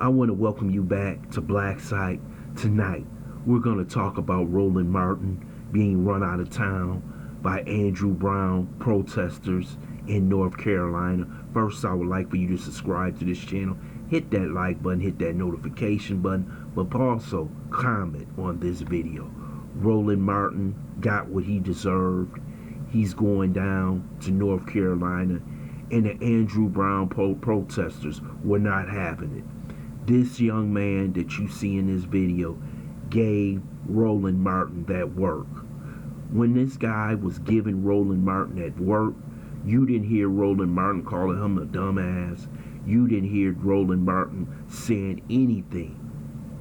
I want to welcome you back to Black Site. Tonight, we're going to talk about Roland Martin being run out of town by Andrew Brown protesters in North Carolina. First, I would like for you to subscribe to this channel, hit that like button, hit that notification button, but also comment on this video. Roland Martin got what he deserved. He's going down to North Carolina, and the Andrew Brown protesters were not having it. This young man that you see in this video gave Roland Martin that work. When this guy was giving Roland Martin that work, you didn't hear Roland Martin calling him a dumbass. You didn't hear Roland Martin saying anything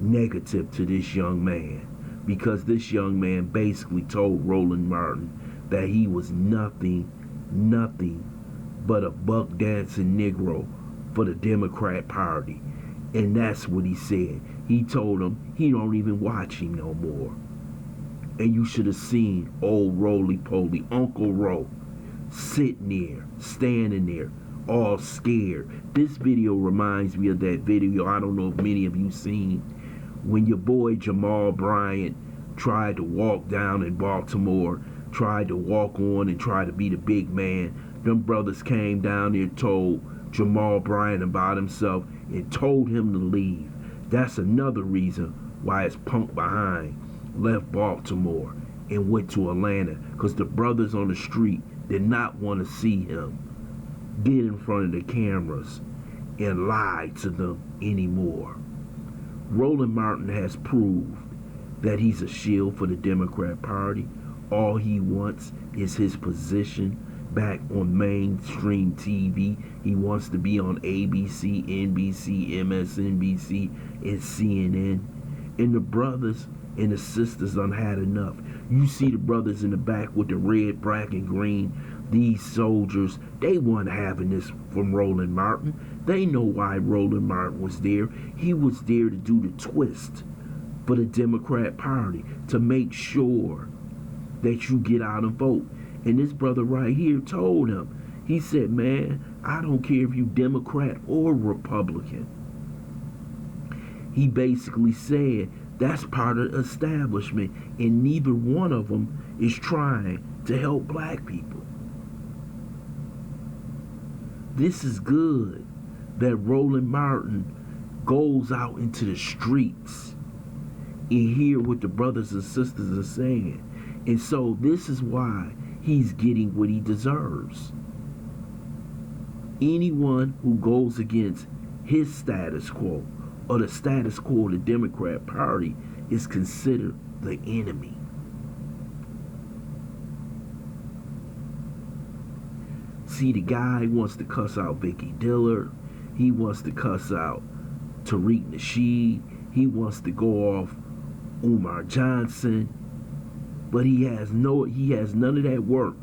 negative to this young man, because this young man basically told Roland Martin that he was nothing but a buck dancing Negro for the Democrat Party. And that's what he said. He told him he don't even watch him no more. And you should have seen old roly-poly Uncle Ro sitting there, standing there, all scared. This video reminds me of that video, I don't know if many of you seen, when your boy Jamal Bryant tried to walk down in Baltimore, tried to walk on and try to be the big man. Them brothers came down there, told Jamal Bryant about himself, and told him to leave. That's another reason why his punk behind left Baltimore and went to Atlanta, because the brothers on the street did not want to see him get in front of the cameras and lie to them anymore. Roland Martin has proved that he's a shield for the Democrat Party. All he wants is his position back on mainstream TV. He wants to be on ABC, NBC, MSNBC, and CNN. And the brothers and the sisters done had enough. You see the brothers in the back with the red, black, and green. These soldiers, they weren't having this from Roland Martin. They know why Roland Martin was there. He was there to do the twist for the Democrat Party, to make sure that you get out and vote. And this brother right here told him, he said, man, I don't care if you Democrat or Republican. He basically said that's part of the establishment, and neither one of them is trying to help black people. This is good that Roland Martin goes out into the streets and hear what the brothers and sisters are saying. And so this is why he's getting what he deserves. Anyone who goes against his status quo or the status quo of the Democrat Party is considered the enemy. See, the guy wants to cuss out Vicky Dillard. He wants to cuss out Tariq Nasheed. He wants to go off Umar Johnson. But he has none of that work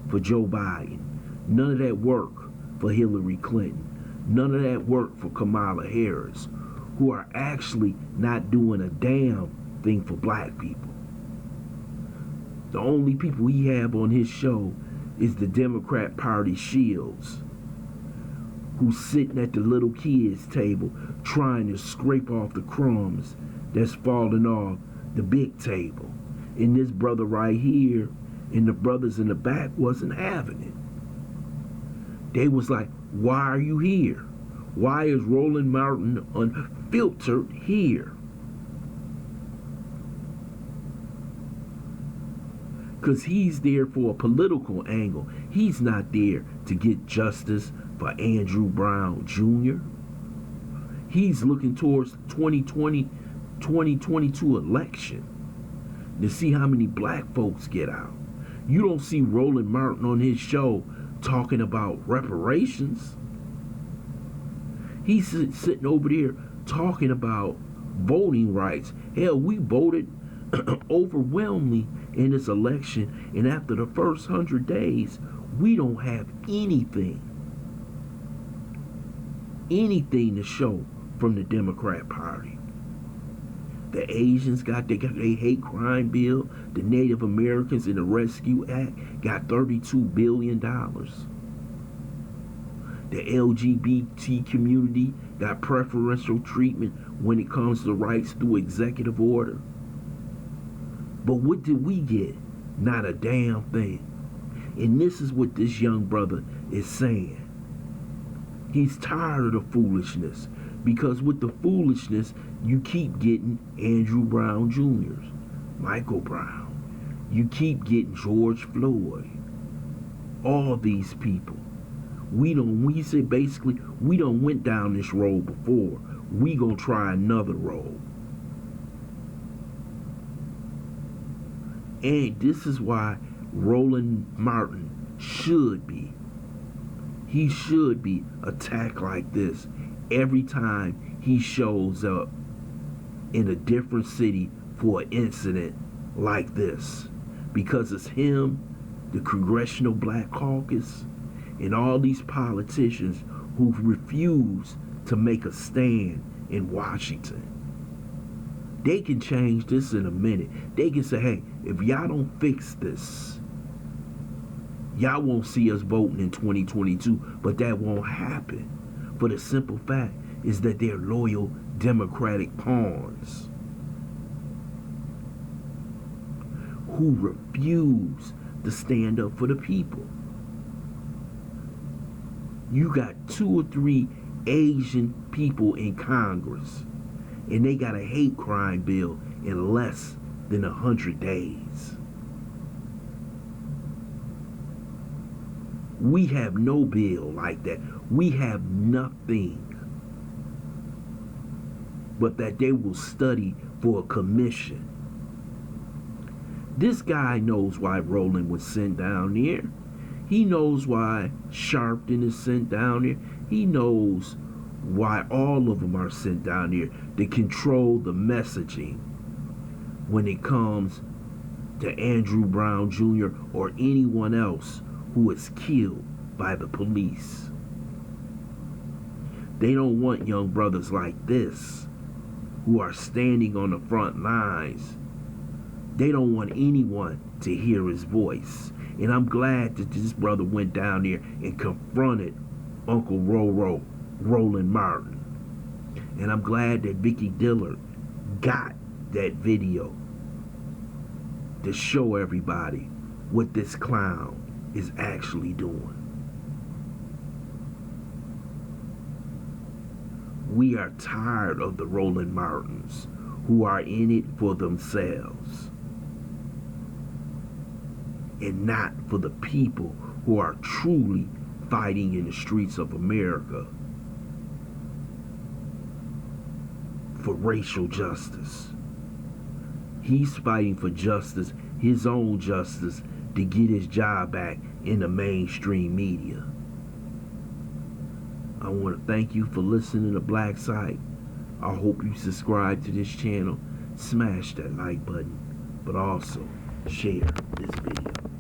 for Joe Biden. None of that work for Hillary Clinton. None of that work for Kamala Harris, who are actually not doing a damn thing for black people. The only people he have on his show is the Democrat Party shields, who's sitting at the little kids' table trying to scrape off the crumbs that's falling off the big table. And this brother right here and the brothers in the back wasn't having it. They was like, why are you here? Why is Roland Martin unfiltered here? Because he's there for a political angle. He's not there to get justice for Andrew Brown Jr. He's looking towards the 2022 election to see how many black folks get out. You don't see Roland Martin on his show talking about reparations. He's sitting over there talking about voting rights. Hell, we voted overwhelmingly in this election, and after the first 100 days, we don't have anything to show from the Democrat Party. The Asians got their hate crime bill. The Native Americans in the Rescue Act got $32 billion. The LGBT community got preferential treatment when it comes to rights through executive order. But what did we get? Not a damn thing. And this is what this young brother is saying. He's tired of the foolishness, because with the foolishness, you keep getting Andrew Brown Jr.'s, Michael Brown. You keep getting George Floyd. All these people. We say basically, we done went down this road before. We gonna try another road. And this is why Roland Martin should be. He should be attacked like this every time he shows up in a different city for an incident like this. Because it's him, the Congressional Black Caucus, and all these politicians who refuse to make a stand in Washington. They can change this in a minute. They can say, hey, if y'all don't fix this, y'all won't see us voting in 2022, but that won't happen. For the simple fact is that they're loyal Democratic pawns who refuse to stand up for the people. You got 2 or 3 Asian people in Congress, and they got a hate crime bill in less than 100 days. We have no bill like that. We have nothing but that they will study for a commission. This guy knows why Roland was sent down there. He knows why Sharpton is sent down there. He knows why all of them are sent down there to control the messaging when it comes to Andrew Brown Jr. or anyone else who is killed by the police. They don't want young brothers like this who are standing on the front lines. They don't want anyone to hear his voice. And I'm glad that this brother went down there and confronted Uncle Roro, Roland Martin. And I'm glad that Vicky Dillard got that video to show everybody what this clown is actually doing. We are tired of the Roland Martins who are in it for themselves and not for the people who are truly fighting in the streets of America for racial justice. He's fighting for justice, his own justice, to get his job back in the mainstream media. I want to thank you for listening to Black Site. I hope you subscribe to this channel, smash that like button, but also share this video.